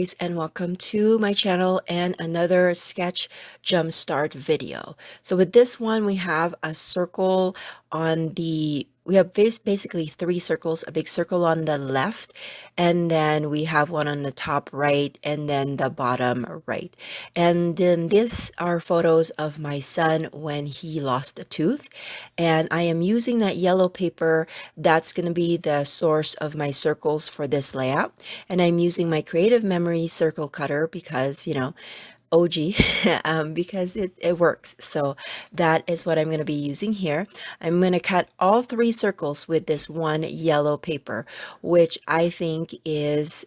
guys, and welcome to my channel and another sketch jumpstart video. So with this one we have a circle on we have basically three circles, a big circle on the left, and then we have one on the top right and then the bottom right. And then these are photos of my son when he lost a tooth, and I am using that yellow paper. That's going to be the source of my circles for this layout. And I'm using my Creative Memory circle cutter because, OG, because it works. So that is what I'm going to be using here. I'm going to cut all three circles with this one yellow paper, which I think is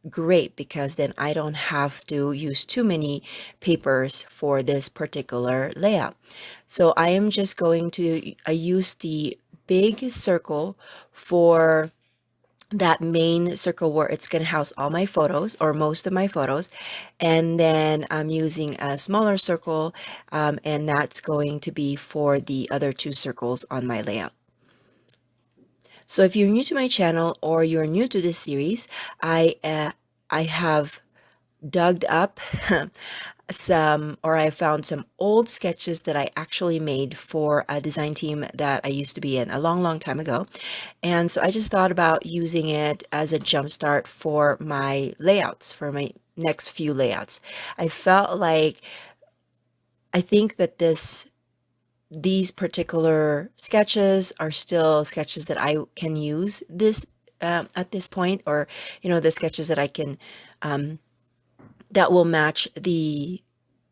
great because then I don't have to use too many papers for this particular layout. So I am just going to use the big circle for that main circle where it's going to house all my photos or most of my photos, and then I'm using a smaller circle, and that's going to be for the other two circles on my layout. So if you're new to my channel or you're new to this series, I have dug up I found some old sketches that I actually made for a design team that I used to be in a long time ago. And so I just thought about using it as a jumpstart for my layouts, for my next few layouts. I felt like, I think that these particular sketches are still sketches that I can use this at this point, or the sketches that I can that will match the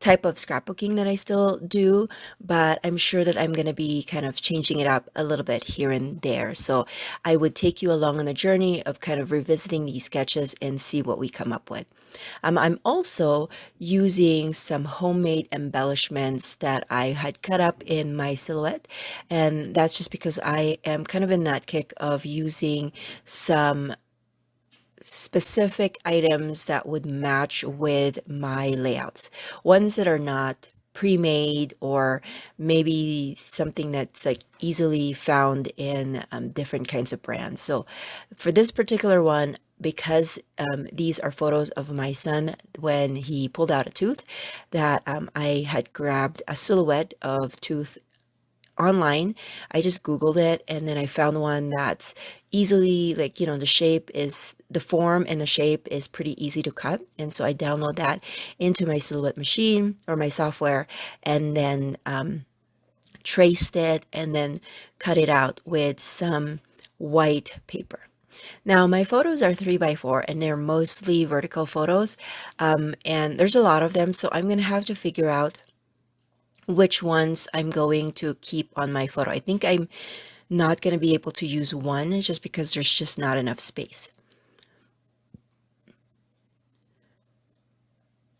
type of scrapbooking that I still do, but I'm sure that I'm going to be kind of changing it up a little bit here and there. So I would take you along on the journey of kind of revisiting these sketches and see what we come up with. I'm also using some homemade embellishments that I had cut up in my silhouette, and that's just because I am kind of in that kick of using some specific items that would match with my layouts, ones that are not pre-made, or maybe something that's like easily found in different kinds of brands. So for this particular one, because these are photos of my son when he pulled out a tooth, that I had grabbed a silhouette of tooth online. I just Googled it, and then I found one that's easily, like, the form and the shape is pretty easy to cut. And so I download that into my Silhouette machine or my software, and then traced it and then cut it out with some white paper. Now, my photos are 3x4 and they're mostly vertical photos, and there's a lot of them, so I'm going to have to figure out which ones I'm going to keep on my photo. I think I'm not going to be able to use one just because there's just not enough space.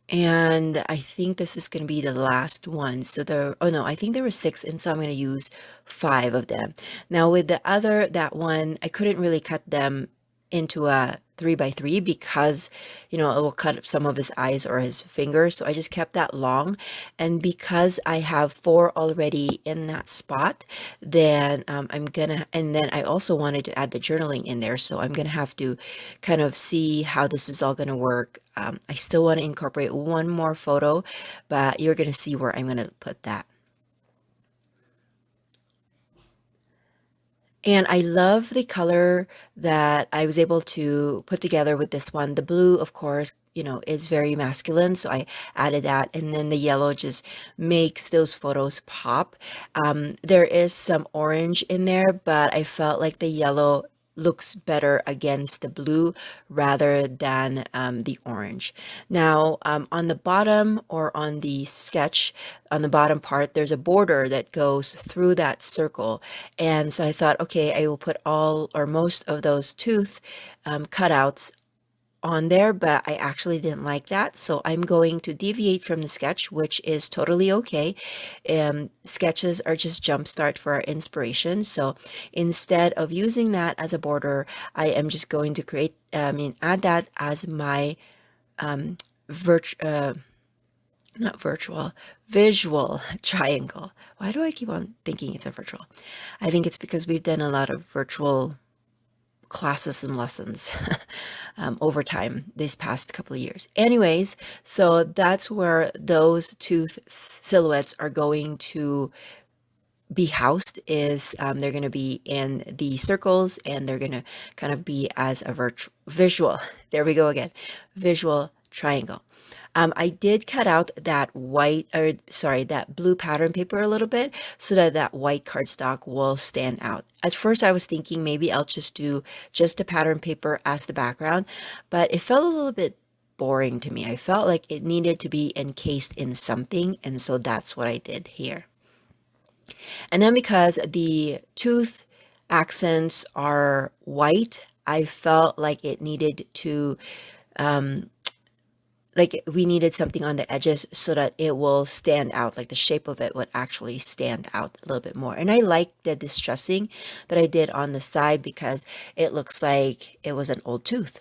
And I think this is going to be the last one. So I think there were 6, and so I'm going to use 5 of them. Now with that one, I couldn't really cut them into a 3x3 because it will cut up some of his eyes or his fingers, so I just kept that long. And because I have 4 already in that spot, then and then I also wanted to add the journaling in there, so I'm gonna have to kind of see how this is all gonna work. I still want to incorporate one more photo, but you're gonna see where I'm gonna put that. And I love the color that I was able to put together with this one. The blue, of course, is very masculine, so I added that. And then the yellow just makes those photos pop. There is some orange in there, but I felt like the yellow looks better against the blue rather than the orange. Now, on the bottom, or on the sketch, on the bottom part, there's a border that goes through that circle. And so I thought, okay, I will put all or most of those tooth cutouts on there, but I actually didn't like that, so I'm going to deviate from the sketch, which is totally okay. Sketches are just jumpstart for our inspiration, so instead of using that as a border, I am just going to add that as my visual triangle. Why do I keep on thinking it's a virtual? I think it's because we've done a lot of virtual classes and lessons over time these past couple of years. Anyways, so that's where those tooth silhouettes are going to be housed is they're going to be in the circles, and they're going to kind of be as a visual, there we go again, visual triangle. I did cut out that white, or sorry, that blue pattern paper a little bit so that that white cardstock will stand out. At first I was thinking maybe I'll just do just the pattern paper as the background, but it felt a little bit boring to me. I felt like it needed to be encased in something, and so that's what I did here. And then because the tooth accents are white, I felt like it needed to, like we needed something on the edges so that it will stand out, like the shape of it would actually stand out a little bit more. And I like the distressing that I did on the side because it looks like it was an old tooth.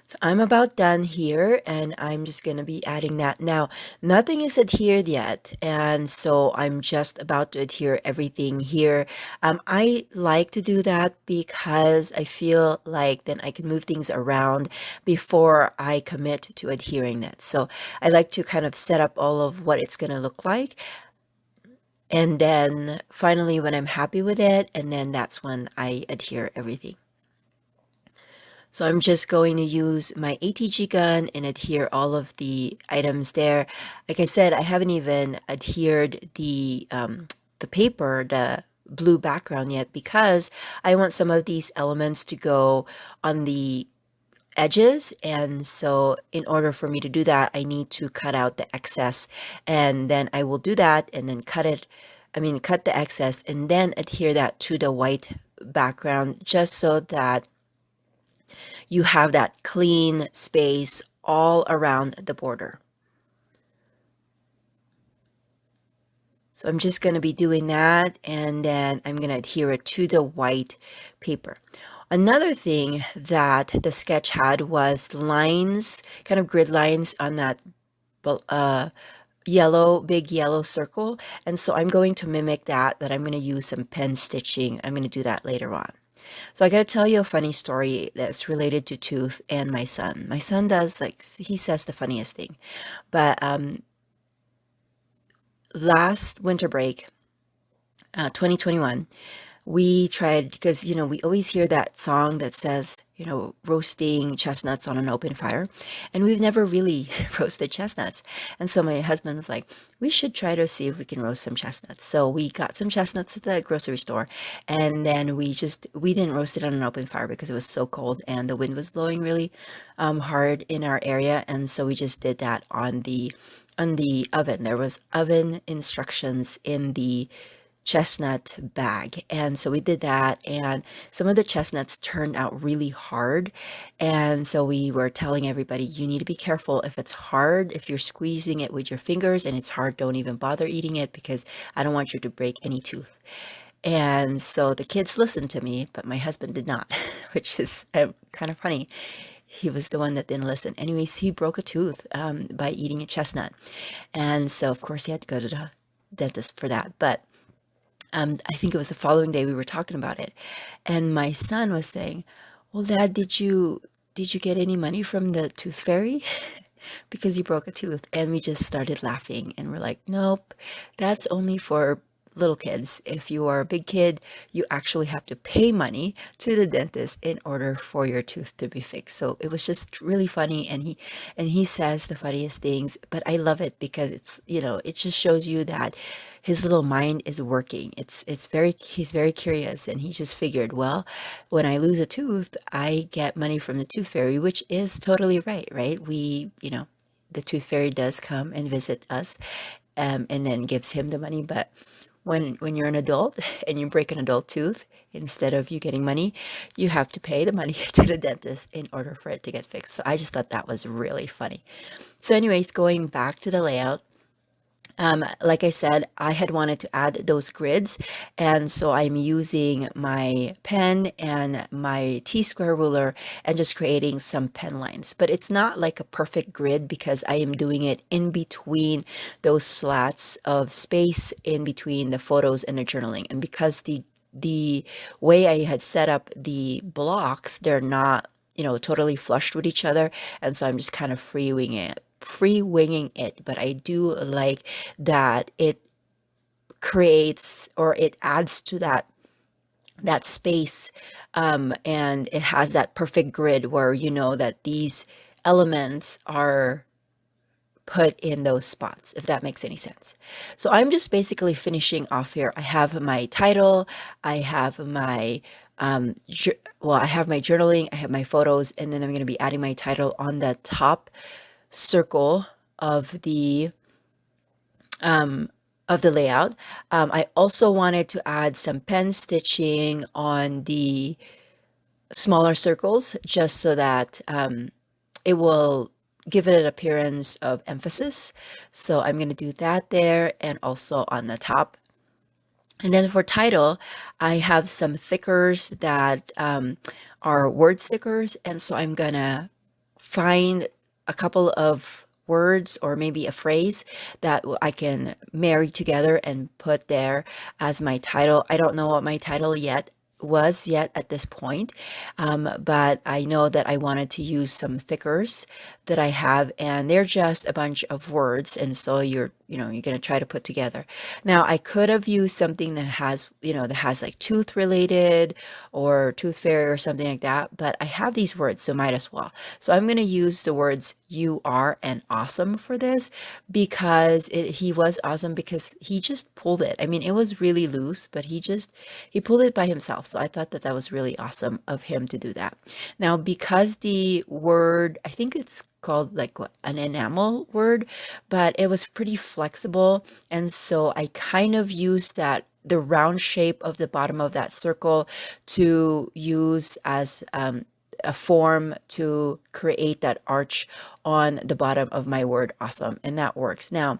So I'm about done here, and I'm just going to be adding that. Now, nothing is adhered yet, and so I'm just about to adhere everything here. I like to do that because I feel like then I can move things around before I commit to adhering that. So I like to kind of set up all of what it's going to look like. And then finally, when I'm happy with it, and then that's when I adhere everything. So I'm just going to use my ATG gun and adhere all of the items there. Like I said, I haven't even adhered the paper, the blue background yet, because I want some of these elements to go on the edges. And so in order for me to do that, I need to cut out the excess, and then I will do that and then cut the excess and then adhere that to the white background, just so that you have that clean space all around the border. So I'm just going to be doing that, and then I'm going to adhere it to the white paper. Another thing that the sketch had was lines, kind of grid lines on that big yellow circle. And so I'm going to mimic that, but I'm going to use some pen stitching. I'm going to do that later on. So I got to tell you a funny story that's related to tooth and my son. My son does, like, he says the funniest thing. But last winter break, 2021, we tried, because, we always hear that song that says, roasting chestnuts on an open fire. And we've never really roasted chestnuts. And so my husband was like, we should try to see if we can roast some chestnuts. So we got some chestnuts at the grocery store. And then we didn't roast it on an open fire because it was so cold and the wind was blowing really hard in our area. And so we just did that on the oven. There was oven instructions in the chestnut bag, and so we did that, and some of the chestnuts turned out really hard, and so we were telling everybody, you need to be careful. If it's hard, if you're squeezing it with your fingers and it's hard, don't even bother eating it, because I don't want you to break any tooth. And so the kids listened to me, but my husband did not, which is kind of funny. He was the one that didn't listen. Anyways, he broke a tooth by eating a chestnut, and so of course he had to go to the dentist for that. But I think it was the following day we were talking about it, and my son was saying, well, Dad, did you get any money from the tooth fairy? Because you broke a tooth. And we just started laughing, and we're like, nope, that's only for little kids. If you are a big kid, you actually have to pay money to the dentist in order for your tooth to be fixed. So it was just really funny, and he says the funniest things, but I love it because it's, it just shows you that his little mind is working. He's very curious, and he just figured, well, when I lose a tooth, I get money from the tooth fairy, which is totally right? The tooth fairy does come and visit us, and then gives him the money. But when you're an adult and you break an adult tooth, instead of you getting money, you have to pay the money to the dentist in order for it to get fixed. So I just thought that was really funny. So anyways, going back to the layout, Like I said, I had wanted to add those grids, and so I'm using my pen and my T-square ruler and just creating some pen lines. But it's not like a perfect grid because I am doing it in between those slats of space in between the photos and the journaling. And because the way I had set up the blocks, they're not, totally flushed with each other, and so I'm just kind of free winging it. But I do like that it creates, or it adds to that space, and it has that perfect grid where you know that these elements are put in those spots, if that makes any sense. So I'm just basically finishing off here. I have my title, I have my I have my journaling, I have my photos, and then I'm going to be adding my title on the top circle of the layout. I also wanted to add some pen stitching on the smaller circles just so that it will give it an appearance of emphasis. So I'm going to do that there and also on the top. And then for title, I have some thickers that are word stickers. And so I'm going to find a couple of words or maybe a phrase that I can marry together and put there as my title. I don't know what my title yet at this point, but I know that I wanted to use some thickers that I have, and they're just a bunch of words, and so you're going to try to put together. Now I could have used something that has like tooth related or tooth fairy or something like that, but I have these words, so might as well. So I'm going to use the words "you are" and "awesome" for this because he was awesome because he just pulled it. I mean, it was really loose, but he pulled it by himself. So I thought that that was really awesome of him to do that. Now, because the word, I think it's called like an enamel word, but it was pretty flexible. And so I kind of used the round shape of the bottom of that circle to use as a form to create that arch on the bottom of my word awesome. And that works. Now,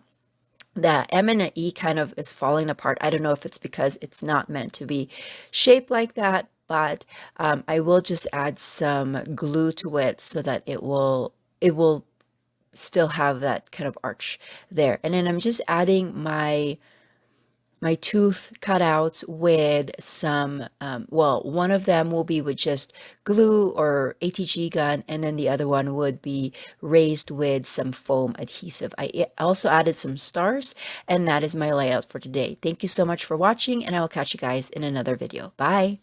the M and the E kind of is falling apart. I don't know if it's because it's not meant to be shaped like that, but I will just add some glue to it so that it will still have that kind of arch there. And then I'm just adding my tooth cutouts with some, one of them will be with just glue or ATG gun, and then the other one would be raised with some foam adhesive. I also added some stars, and that is my layout for today. Thank you so much for watching, and I will catch you guys in another video. Bye!